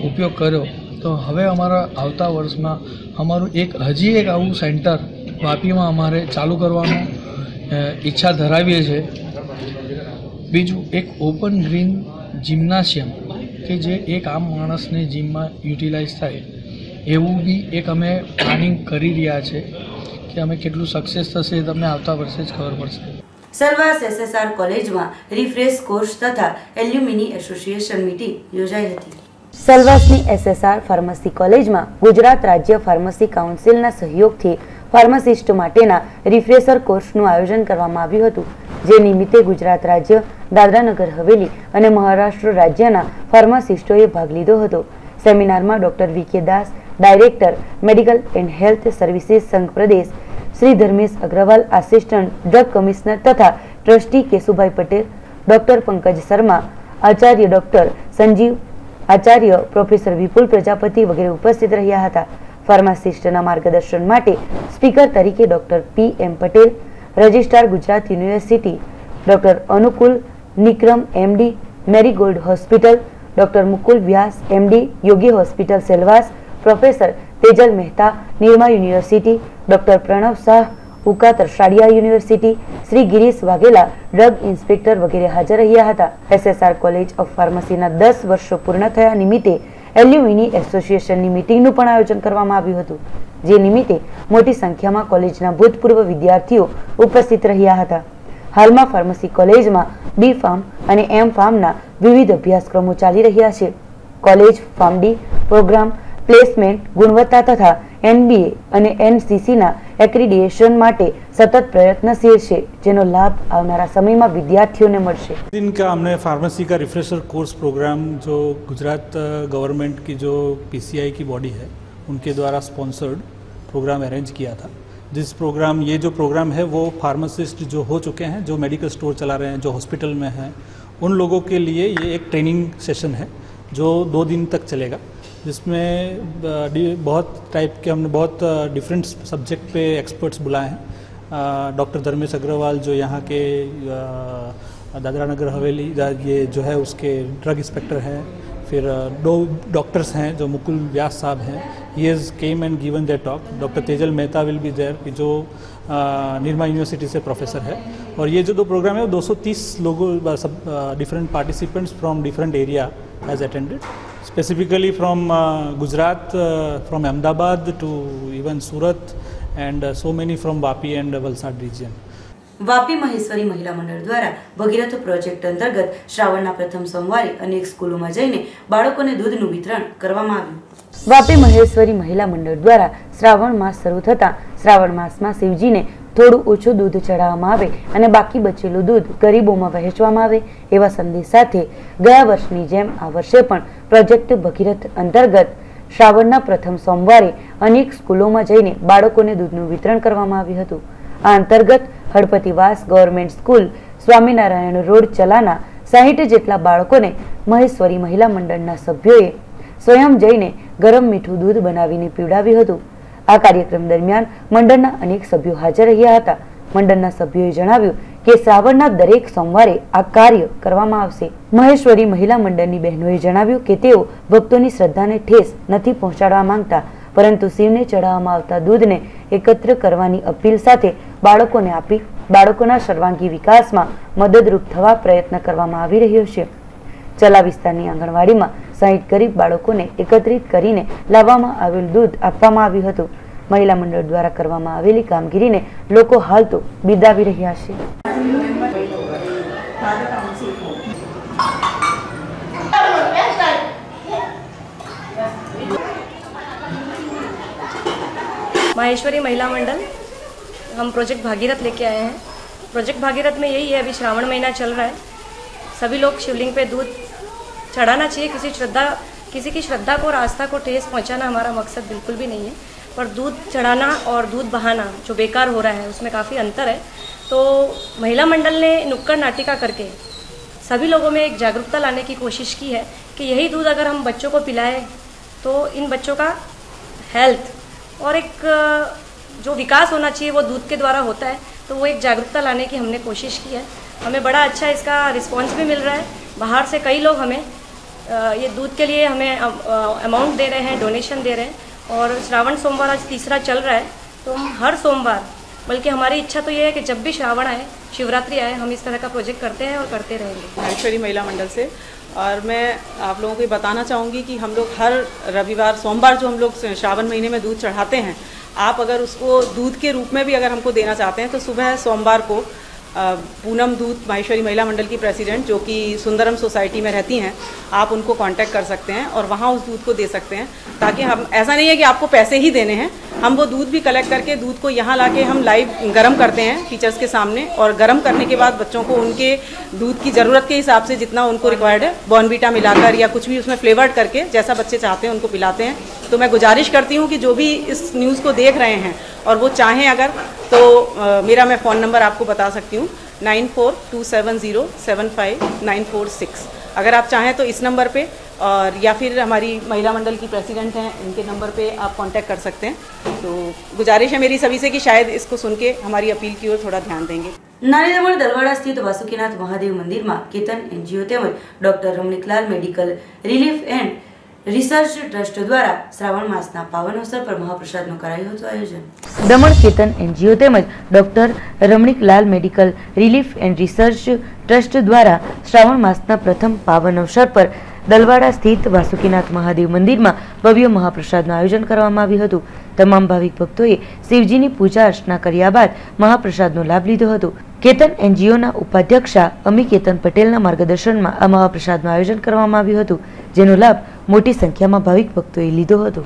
ઉપયોગ કર્યો, તો હવે અમારા આવતા વર્ષમાં અમારું હજી એક આવું સેન્ટર વાપીમાં અમારે ચાલુ કરવાનું ઈચ્છા ધરાવીએ છીએ। બીજું એક ઓપન ગ્રીન જિમ્નાશિયમ કે જે એક આમ માણસને જીમમાં યુટિલાઇઝ થાય એવું બી એક અમે પ્લાનિંગ કરી રહ્યા છે કે અમે કેટલું સક્સેસ થશે એ તમને આવતા વર્ષે જ ખબર પડશે। સલવાસ SSR કોલેજમાં રિફ્રેશ કોર્સ તથા એલ્યુમિની એસોસિએશન મીટિંગ યોજાઈ હતી। સલવાસની SSR ફાર્મસી કોલેજમાં ગુજરાત રાજ્ય ફાર્મસી કાઉન્સિલના સહયોગથી ફાર્માસિસ્ટ માટેના રિફ્રેશર કોર્સનું આયોજન કરવામાં આવ્યું હતું, જે નિમિત્તે ગુજરાત રાજ્ય, દાદરાનગર હવેલી અને મહારાષ્ટ્ર રાજ્યના ફાર્માસિસ્ટોએ ભાગ લીધો હતો. સેમિનારમાં doctor V K. Das, director medical and health services સંઘ પ્રદેશ, Shri Dharmesh Agrawal, assistant drug commissioner તથા ટ્રસ્ટી કેશુભાઈ પટેલ, ડોક્ટર પંકજ શર્મા, આચાર્ય ડોક્ટર સંજીવ આચાર્ય, પ્રોફેસર વિપુલ પ્રજાપતિ વગેરે ઉપસ્થિત રહ્યા હતા. ફાર્માસિસ્ટના માર્ગદર્શન માટે સ્પીકર તરીકે doctor P M. Patel, registrar Gujarat university doctor Anukul Nikram MD, Marigold hospital doctor Mukul Vyas MD, Yogi hospital Silvassa, professor Tejal Mehta, Nirma university doctor Pranav Shah, Uka Tarsadia university, Shri Girish Vaghela, drug inspector વગેરે હાજર રહ્યા હતા. SSR કોલેજ ઓફ ફાર્મસીના 10 વર્ષો પૂર્ણ થયા નિમિત્તે એલ્યુમિની એસોસિએશનની મીટિંગનું પણ આયોજન કરવામાં આવ્યું હતું, જે નિમિત્તે મોટી સંખ્યામાં કોલેજના ભૂતપૂર્વ વિદ્યાર્થીઓ ઉપસ્થિત રહ્યા હતા. હાલમાં ફાર્મસી કોલેજમાં બી ફાર્મ અને એમ ફાર્મના વિવિધ અભ્યાસક્રમો ચાલી રહ્યા છે. કોલેજ ફાર્મડી પ્રોગ્રામ, પ્લેસમેન્ટ, ગુણવત્તા તથા NBA અને NCCના એક્રિડિએશન માટે સતત પ્રયત્નશીલ છે, જેનો લાભ આવનારા સમયમાં વિદ્યાર્થીઓને મળશે. दिन का हमने फार्मेसी का रिफ्रेशर कोर्स प्रोग्राम जो गुजरात गवर्नमेंट की जो PCI की बॉडी है उनके द्वारा स्पॉन्सर्ड प्रोग्राम अरेंज किया था. जिस प्रोग्राम ये जो प्रोग्राम है वो फार्मासिस्ट जो हो चुके हैं, जो मेडिकल स्टोर चला रहे हैं, जो हॉस्पिटल में हैं, उन लोगों के लिए ये एक ट्रेनिंग सेशन है जो 2 दिन तक चलेगा, जिसमें बहुत टाइप के हमने बहुत डिफरेंट सब्जेक्ट पे एक्सपर्ट्स बुलाए हैं. डॉक्टर धर्मेश अग्रवाल जो यहाँ के दादरा नगर हवेली ये जो है उसके ड्रग इंस्पेक्टर हैं. फिर 2 डॉक्टर्स हैं जो मुकुल व्यास साहब हैं, he has came and given their talk. Doctor Tejal Mehta will be there जो निर्मा यूनिवर्सिटी से प्रोफेसर है. और ये जो 2 प्रोग्राम है 230 लोगों सब different participants from different area has attended. Specifically from Gujarat, from Ahmedabad to even Surat and so many from Vapi and Valsad region. Vapi Maheshwari મહિલા મંડળ દ્વારા ભગીરથ પ્રોજેક્ટ અંતર્ગત શ્રાવણના પ્રથમ સોમવારે અનેક સ્કૂલોમાં જઈને બાળકોને દૂધનું વિતરણ કરવામાં આવ્યું. વાપી મહેશ્વરી મહિલા મંડળ દ્વારા શ્રાવણ માસ શરૂ થતાં શ્રાવણ માસમાં શિવજીને થોડું ઓછું દૂધ ચડાવવામાં આવે અને બાકી બચેલું દૂધ ગરીબોમાં વહેંચવામાં આવે એવા સંદેશ સાથે ગયા વર્ષની જેમ આ વર્ષે પણ પ્રોજેક્ટ ભગીરથ અંતર્ગત શ્રાવણના પ્રથમ સોમવારે અનેક સ્કૂલોમાં જઈને બાળકોને દૂધનું વિતરણ કરવામાં આવ્યું હતું. આ અંતર્ગત હળપતિવાસ ગવર્મેન્ટ સ્કૂલ, સ્વામિનારાયણ રોડ ચલાના 60 જેટલા બાળકોને મહેશ્વરી મહિલા મંડળના સભ્યોએ સ્વયં જઈને ગરમ મીઠું દૂધ બનાવીને પીવડાવ્યું હતું. આ કાર્યક્રમ દરમિયાન મંડળના અનેક સભ્યો હાજર રહ્યા હતા. મંડળના સભ્યોએ જણાવ્યું કે શ્રાવણના દરેક સોમવારે આ કાર્ય કરવામાં આવશે. મહેશ્વરી મહિલા મંડળની બહેનોએ જણાવ્યું કે તેઓ ભક્તોની શ્રદ્ધાને ઠેસ નથી પહોંચાડવા માંગતા, પરંતુ શિવને ચડાવવામાં આવતા દૂધને એકત્ર કરવાની અપીલ સાથે બાળકોને આપી બાળકોના સર્વાંગી વિકાસમાં મદદરૂપ થવા પ્રયત્ન કરવામાં આવી રહ્યો છે. ચલા વિસ્તારની આંગણવાડીમાં 60 ગરીબ બાળકોને એકત્રિત કરીને લાવવામાં આવેલ દૂધ આપવામાં આવ્યું હતું. મહિલા મંડળ દ્વારા કરવામાં આવેલી કામગીરીને લોકો હાલ તો બિરદાવી રહ્યા છે. माहेश्वरी महिला मंडल हम प्रोजेक्ट भागीरथ लेके आए हैं. प्रोजेक्ट भागीरथ में यही है, अभी श्रावण महीना चल रहा है, सभी लोग शिवलिंग पे दूध चढ़ाना चाहिए. किसी की श्रद्धा को और आस्था को ठेस पहुंचाना हमारा मकसद बिल्कुल भी नहीं है, पर दूध चढ़ाना और दूध बहाना जो बेकार हो रहा है उसमें काफ़ी अंतर है. तो महिला मंडल ने नुक्कड़ नाटिका करके सभी लोगों में एक जागरूकता लाने की कोशिश की है कि यही दूध अगर हम बच्चों को पिलाएं तो इन बच्चों का हेल्थ और एक जो विकास होना चाहिए वो दूध के द्वारा होता है. तो वो एक जागरूकता लाने की हमने कोशिश की है. हमें बड़ा अच्छा इसका रिस्पांस भी मिल रहा है. बाहर से कई लोग हमें ये दूध के लिए हमें अमाउंट दे रहे हैं, डोनेशन दे रहे हैं. और श्रावण सोमवार आज तीसरा चल रहा है, तो हम हर सोमवार, बल्कि हमारी इच्छा तो ये है कि जब भी श्रावण आए, शिवरात्रि आए, हम इस तरह का प्रोजेक्ट करते हैं और करते रहेंगे. महेश्वरी महिला मंडल से, और मैं आप लोगों को बताना चाहूँगी कि हम लोग हर रविवार सोमवार जो हम लोग श्रावण महीने में दूध चढ़ाते हैं, आप अगर उसको दूध के रूप में भी अगर हमको देना चाहते हैं तो सुबह सोमवार को पूनम दूध माहेश्वरी महिला मंडल की प्रेसिडेंट जो कि सुंदरम सोसाइटी में रहती हैं, आप उनको कांटेक्ट कर सकते हैं और वहाँ उस दूध को दे सकते हैं. ताकि हम, ऐसा नहीं है कि आपको पैसे ही देने हैं, हम वो दूध भी कलेक्ट करके दूध को यहाँ लाके हम लाइव गर्म करते हैं टीचर्स के सामने, और गर्म करने के बाद बच्चों को उनके दूध की ज़रूरत के हिसाब से जितना उनको रिक्वायर्ड है बॉर्नवीटा मिलाकर या कुछ भी उसमें फ्लेवर्ड करके जैसा बच्चे चाहते हैं उनको पिलाते हैं। तो मैं गुजारिश करती हूँ कि जो भी इस न्यूज़ को देख रहे हैं और वो चाहें अगर, तो मेरा मैं फ़ोन नंबर आपको बता सकती हूँ 9427075946। अगर आप चाहें तो इस नंबर पे, और या फिर हमारी महिला मंडल की प्रेसिडेंट हैं, इनके नंबर पे आप कांटेक्ट कर सकते हैं। तो गुजारिश है मेरी सभी से कि शायद इसको सुन के हमारी अपील की ओर थोड़ा ध्यान देंगे। नारेदमण दलवाड़ा स्थित वासुकीनाथ महादेव मंदिर में केतन एनजीओ तेमज doctor Ramniklal medical relief and research trust द्वारा श्रावण मासना पावन अवसर पर महाप्रसादનું કરાયું હતું આયોજન। દમણ કેતન એનજીઓ તેમજ doctor Ramniklal medical relief and research trust દ્વારા શ્રાવણ માસના પ્રથમ પાવન અવસર પર દલવાડા સ્થિત વાસુકીનાથ મહાદેવ મંદિરમાં ભવ્ય મહાપ્રસાદનું આયોજન કરવામાં આવ્યું હતું। તમામ ભાવિક ભક્તોએ શિવજીની પૂજા અર્ચના કર્યા બાદ મહાપ્રસાદનો લાભ લીધો હતો। કેતન એનજીઓના ઉપાધ્યક્ષા અમી કેતન પટેલના માર્ગદર્શનમાં આ મહાપ્રસાદનું આયોજન કરવામાં આવ્યું હતું, જેનો લાભ મોટી સંખ્યામાં ભાવિક ભક્તોએ લીધો હતો।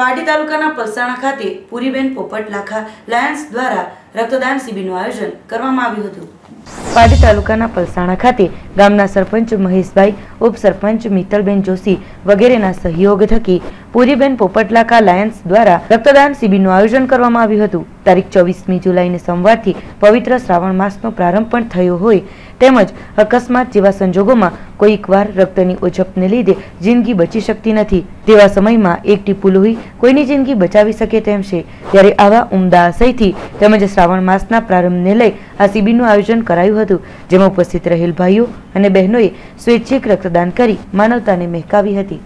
પાટી તાલુકાના પલસાણા ખાતે પૂરીબેન પોપટ લાખા લાયન્સ દ્વારા રક્તદાન શિબિરનું આયોજન કરવામાં આવ્યું હતું। પાટી તાલુકાના પલસાણા ખાતે ગામના સરપંચ મહેશભાઈ, ઉપસરપંચ મિત્તલબેન જોશી વગેરેના સહયોગ થકી પૂરીબેન પોપટ લાખા લાયન્સ દ્વારા રક્તદાન શિબિરનું આયોજન કરવામાં આવ્યું હતું। તારીખ 24મી જુલાઈને સોમવારથી પવિત્ર શ્રાવણ માસનો પ્રારંભ પણ થયો હોય તેમજ અકસ્માત જેવા સંજોગોમાં કોઈકવાર રક્તની ઓછપને લીધે જિંદગી બચી શકતી નથી, તેવા સમયમાં એક ટીપું લોહી કોઈની જિંદગી બચાવી શકે તેમ છે। ત્યારે આવા ઉમદા આશયથી તેમજ શ્રાવણ માસના પ્રારંભને લઈ આ શિબિરનું આયોજન કરાયું હતું, જેમાં ઉપસ્થિત રહેલ ભાઈઓ અને બહેનોએ સ્વૈચ્છિક રક્તદાન કરી માનવતાને મહેકાવી હતી।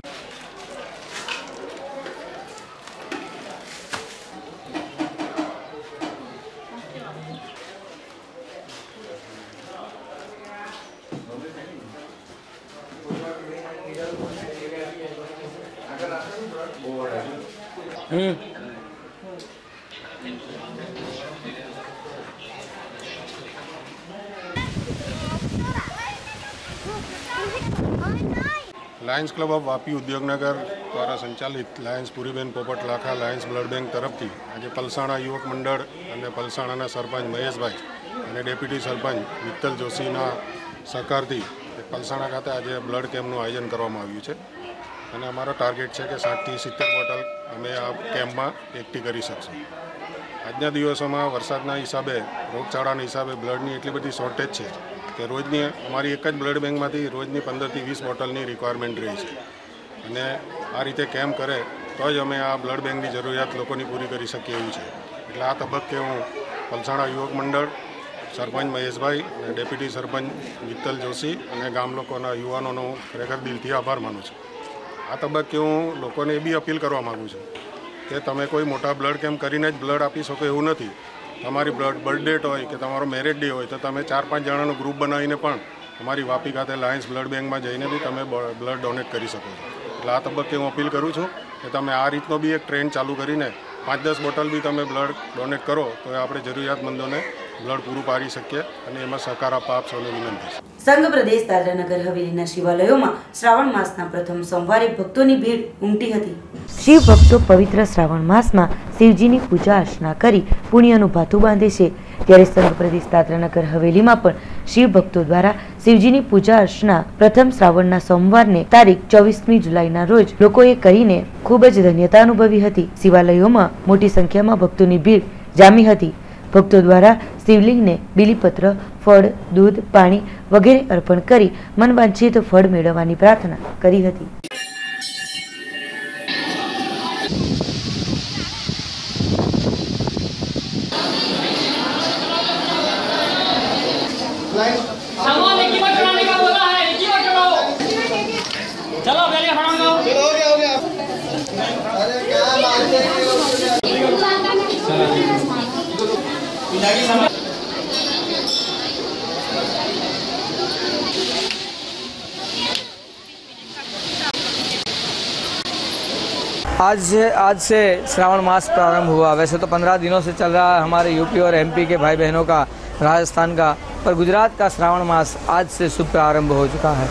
Lions club of Vapi Udyognagar દ્વારા સંચાલિત લાયન્સ પૂરીબેન પોપટ લાખા લાયન્સ બ્લડ બેંક તરફથી આજે પલસાણા યુવક મંડળ અને પલસાણાના સરપંચ મહેશભાઈ અને ડેપ્યુટી સરપંચ મિત્તલ જોશીના સહકારથી પલસાણા ખાતે આજે બ્લડ કેમ્પનું આયોજન કરવામાં આવ્યું છે અને અમારો ટાર્ગેટ છે કે 60 થી 70 બોટલ અમે આ કેમ્પમાં એકઠી કરી શકશું। આજના દિવસોમાં વરસાદના હિસાબે, રોગચાળાના હિસાબે બ્લડની એટલી બધી શોર્ટેજ છે કે રોજની અમારી એક જ બ્લડ બેંકમાંથી રોજની 15 થી 20 બોટલની રિક્વાયરમેન્ટ રહી છે અને આ રીતે કેમ્પ કરે તો જ અમે આ બ્લડ બેંકની જરૂરિયાત લોકોની પૂરી કરી શકીએ એવું છે। એટલે આ તબક્કે હું પલસાણા યુવક મંડળ, સરપંચ મહેશભાઈ અને ડેપ્યુટી સરપંચ મિત્તલ જોશી અને ગામ લોકોના યુવાનોનો ખરેખર દિલથી આભાર માનું છું। આ તબક્કે હું લોકોને એ બી અપીલ કરવા માગું છું કે તમે કોઈ મોટા બ્લડ કેમ્પ કરીને જ બ્લડ આપી શકો એવું નથી। તમારી બર્થ ડેટ હોય કે તમારો મેરેજ ડે હોય તો તમે 4-5 જણાનું ગ્રુપ બનાવીને પણ અમારી વાપી ખાતે લાયન્સ બ્લડ બેંકમાં જઈને બી તમે બ્લડ ડોનેટ કરી શકો છો। એટલે આ તબક્કે હું અપીલ કરું છું કે તમે આ રીતનો બી એક ટ્રેન્ડ ચાલુ કરીને 5-10 બોટલ બી તમે બ્લડ ડોનેટ કરો તો આપણે જરૂરિયાતમંદોને બ્લડ પૂરું પાડી શકીએ અને એમાં સહકાર આપવા આપ સૌને વિનંતી છે। સંઘ પ્રદેશ દાદરાનગર હવેલીના શિવાલયોમાં શ્રાવણ માસના પ્રથમ સોમવારે ભક્તોની ભીડ ઉમટી હતી। શિવ ભક્તો પવિત્ર શ્રાવણ માસમાં શિવજીની પૂજા અર્ચના કરી પુણ્યનું ભાથું બાંધે છે, ત્યારે સંઘ પ્રદેશ દાદરાનગર હવેલીમાં પણ શિવ ભક્તો દ્વારા શિવજીની પૂજા અર્ચના પ્રથમ શ્રાવણના સોમવારને તારીખ 24મી જુલાઈના રોજ લોકોએ કરીને ખૂબ જ ધન્યતા અનુભવી હતી। શિવાલયોમાં મોટી સંખ્યામાં ભક્તોની ભીડ જામી હતી। ભક્તો દ્વારા શિવલિંગને બીલીપત્ર, ફળ, દૂધ, પાણી વગેરે અર્પણ કરી મનવાંછિત ફળ મેળવવાની પ્રાર્થના કરી હતી। आज से श्रावण मास प्रारंभ हुआ। वैसे तो 15 दिनों से चल रहा है हमारे यूपी और एमपी के भाई बहनों का, राजस्थान का, पर गुजरात का श्रावण मास आज से शुभ प्रारंभ हो चुका है।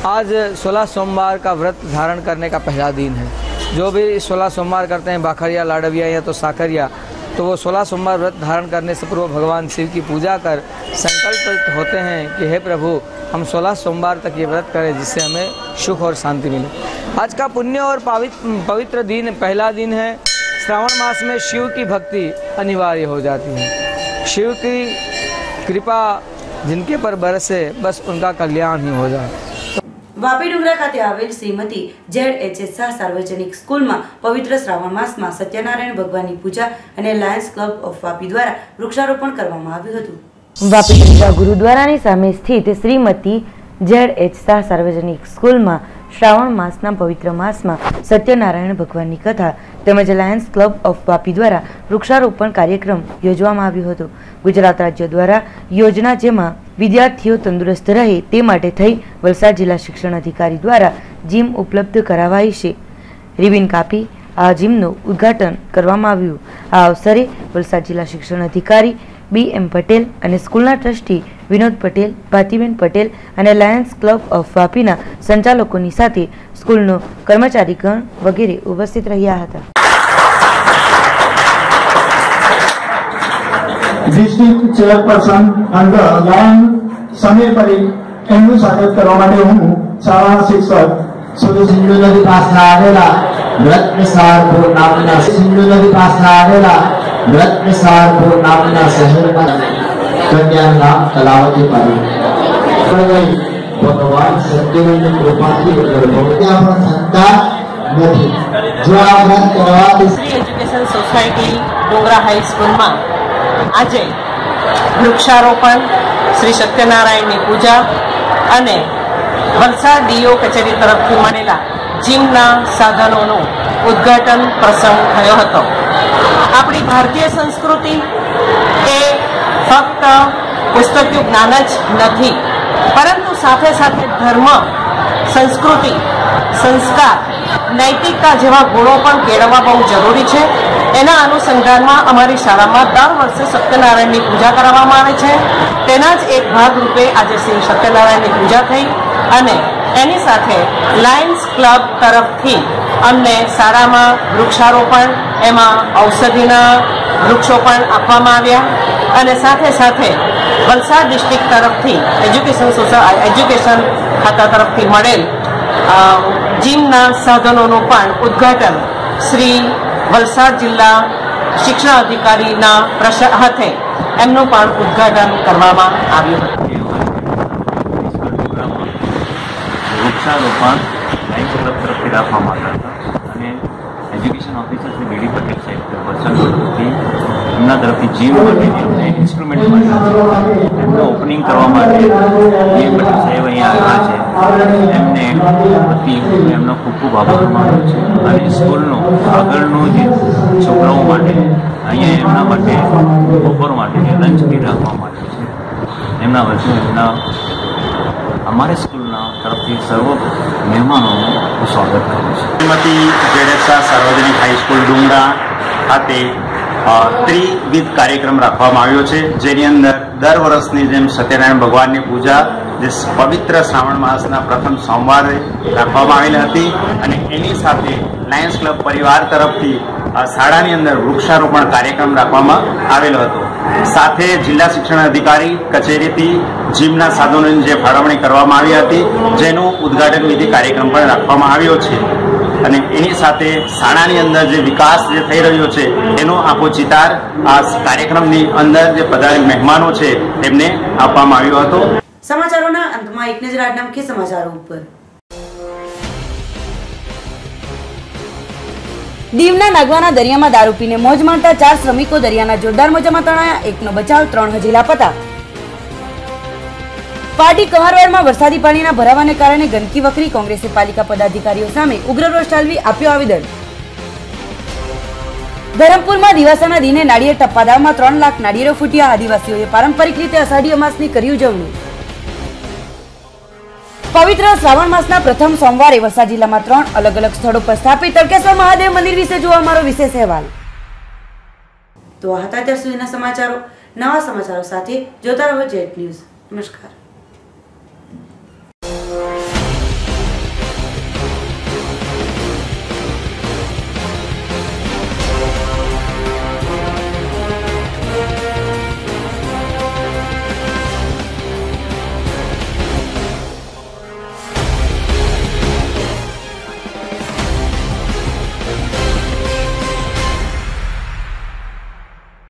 आज 16 सोमवार का व्रत धारण करने का पहला दिन है। जो भी 16 सोमवार करते हैं, बाखरिया, लाडविया या तो साकरिया, तो वो 16 सोमवार व्रत धारण करने से पूर्व भगवान शिव की पूजा कर संकल्पित होते हैं कि हे प्रभु, हम 16 सोमवार तक ये व्रत करें जिससे हमें सुख और शांति मिले। आज का पुण्य और पवित्र दिन, पहला दिन है। श्रावण मास में शिव की भक्ति अनिवार्य हो जाती है। शिव की कृपा जिनके पर बरसे, बस उनका कल्याण ही हो जाए। વાપી ડુંગરા ખાતે આવેલ શ્રીમતી ZHS શાહ સાર્વજનિક સ્કૂલમાં પવિત્ર શ્રાવણ માસમાં સત્યનારાયણ ભગવાનની પૂજા અને લાયન્સ ક્લબ ઓફ વાપી દ્વારા વૃક્ષારોપણ કરવામાં આવ્યું હતું। વાપી ડુંગરા ગુરુદ્વારાની સામે સ્થિત શ્રીમતી ZH શાહ સાર્વજનિક સ્કૂલમાં શ્રાવણ માસના પવિત્ર માસમાં સત્યનારાયણ ભગવાનની કથા તેમજ લાયન્સ ક્લબ ઓફ વાપી દ્વારા વૃક્ષારોપણ કાર્યક્રમ યોજવામાં આવ્યો હતો। ગુજરાત રાજ્ય દ્વારા યોજના જેમાં વિદ્યાર્થીઓ તંદુરસ્ત રહે તે માટે થઈ વલસાડ જિલ્લા શિક્ષણ અધિકારી દ્વારા જીમ ઉપલબ્ધ કરાવાઈ છે। રિબિન કાપી આ જીમનું ઉદ્ઘાટન કરવામાં આવ્યું। આ અવસરે વલસાડ જિલ્લા શિક્ષણ અધિકારી BM પટેલ અને સ્કૂલના ટ્રસ્ટી વિનોદ પટેલ, ભાતીબેન પટેલ અને લાયન્સ ક્લબ ઓફ વાપીના સંચાલકોની સાથે સ્કૂલનો કર્મચારીગણ વગેરે ઉપસ્થિત રહ્યા હતા। ડિસ્ટ્રિક્ટ ચેરપર્સન અંદર લાયન સમીર પરીખ એમનું સ્વાગત કરવા માટે હું શાળા શિક્ષક સુરત સિંધુ નદી પાસના આવેલા રત્નસારપુર નામના સિંધુ નદી પાસના આવેલા રત્નસારપુર નામના શહેરમાં કન્યાનું નામ કલાવતી પાડી ભગવાન સત્યની કૃપાથી ત્યાં પણ સંતાન નથી। જો આ વ્રત કરવાથી શ્રી એજ્યુકેશન સોસાયટી ડુંગરા હાઈસ્કૂલમાં આજે વૃક્ષારોપણ, શ્રી સત્યનારાયણની પૂજા અને વલસાડ ડીઓ કચેરી તરફથી મળેલા જીમના સાધનોનું ઉદ્ઘાટન પ્રસંગ થયો હતો। આપણી ભારતીય સંસ્કૃતિ એ ફક્ત પુસ્તકીય જ્ઞાન જ નથી, પરંતુ સાથે સાથે ધર્મ, સંસ્કૃતિ, સંસ્કાર, નૈતિકતા જેવા ગુણો પણ કેળવવા બહુ જરૂરી છે। એના અનુસંધાનમાં અમારી શાળામાં દર વર્ષે સત્યનારાયણની પૂજા કરવામાં આવે છે। તેના જ એક ભાગરૂપે આજે શ્રી સત્યનારાયણની પૂજા થઈ અને એની સાથે લાયન્સ ક્લબ તરફથી અમને શાળામાં વૃક્ષારોપણ, એમાં ઔષધિના વૃક્ષો પણ આપવામાં આવ્યા અને સાથે સાથે વલસાડ ડિસ્ટ્રિક્ટ તરફથી એજ્યુકેશન ખાતા તરફથી મળેલ જીમના સાધનોનું પણ ઉદ્ઘાટન શ્રી વલસાડ જિલ્લા શિક્ષણ અધિકારીના હાથે એમનું પણ ઉદ્ઘાટન કરવામાં આવ્યું હતું। વૃક્ષારોપણ લાયન્સ ક્લબ તરફથી રાખવામાં આવ્યા હતા અને education officer Shri BD Patel સાહેબ વલસાડ તરફથી એમના તરફથી જીમ માટે એમને ઇન્સ્ટ્રુમેન્ટ મળ્યા છે। એમનું ઓપનિંગ કરવા માટે BM પટેલ સાહેબ અહીંયા આવ્યા છે। એમને એમનો ખૂબ ખૂબ આભાર માનું છે અને સ્કૂલનું આગળનું જે છોકરાઓ માટે અહીંયા એમના માટે બપોર માટે લંચ બી રાખવામાં આવ્યું છે। એમના વચ્ચે અમારી સ્કૂલના તરફથી સર્વ મહેમાનોનું હું સ્વાગત કરું છું। શ્રીમતી ZH શાહ સાર્વજનિક હાઈસ્કૂલ ડુંગરા ખાતે ત્રિવિધ કાર્યક્રમ રાખવામાં આવ્યો છે, જેની અંદર દર વર્ષની જેમ સત્યનારાયણ ભગવાનની પૂજા જે પવિત્ર શ્રાવણ માસના પ્રથમ સોમવારે રાખવામાં આવેલી હતી અને એની સાથે લાયન્સ ક્લબ પરિવાર તરફથી શાળાની અંદર વૃક્ષારોપણ કાર્યક્રમ રાખવામાં આવેલો હતો। સાથે જિલ્લા શિક્ષણ અધિકારી કચેરીથી જીમના સાધનોની જે ફાળવણી કરવામાં આવી હતી, જેનું ઉદ્ઘાટન વિધિ કાર્યક્રમ પણ રાખવામાં આવ્યો છે અને એની સાથે શાળાની અંદર જે વિકાસ જે થઈ રહ્યો છે એનો આખો ચિતાર આ કાર્યક્રમની અંદર જે પધારેલ મહેમાનો છે તેમને આપવામાં આવ્યો હતો। સમાચારોના અંતમાં એક નજર આજના મુખ્ય સમાચારો ઉપર। દીવના નાગવાના દરિયામાં દારૂ પીને મોજ માણતા 4 શ્રમિકો દરિયાના જોરદાર મોજામાં તણાયા, એકનો બચાવ, 3 હજી લાપતા। પાટી કહારવાડમાં વરસાદી પાણીના ભરાવાને કારણે ગંદકી વકરી, કોંગ્રેસે પાલિકા પદાધિકારીઓ સામે ઉગ્ર રોષ ઠાલવી આપ્યો આવેદન। ધરમપુરમાં દિવાસાના દિને નાળિયેર ટપ્પાદાવમાં 3 લાખ નાળિયેરો ફૂટ્યા. આદિવાસીઓએ પારંપરિક રીતે અષાઢી અમાસની કરી ઉજવણી. પવિત્ર શ્રાવણ માસના પ્રથમ સોમવારે વલસાડ જિલ્લામાં 3 અલગ અલગ સ્થળો પર સ્થાપિત તડકેશ્વર મહાદેવ મંદિર વિશે જોવા અમારો વિશેષ અહેવાલ. તો આ હતા અત્યાર સુધીના સમાચારો. નવા સમાચારો સાથે જોતા રહો જેટ ન્યૂઝ. નમસ્કાર.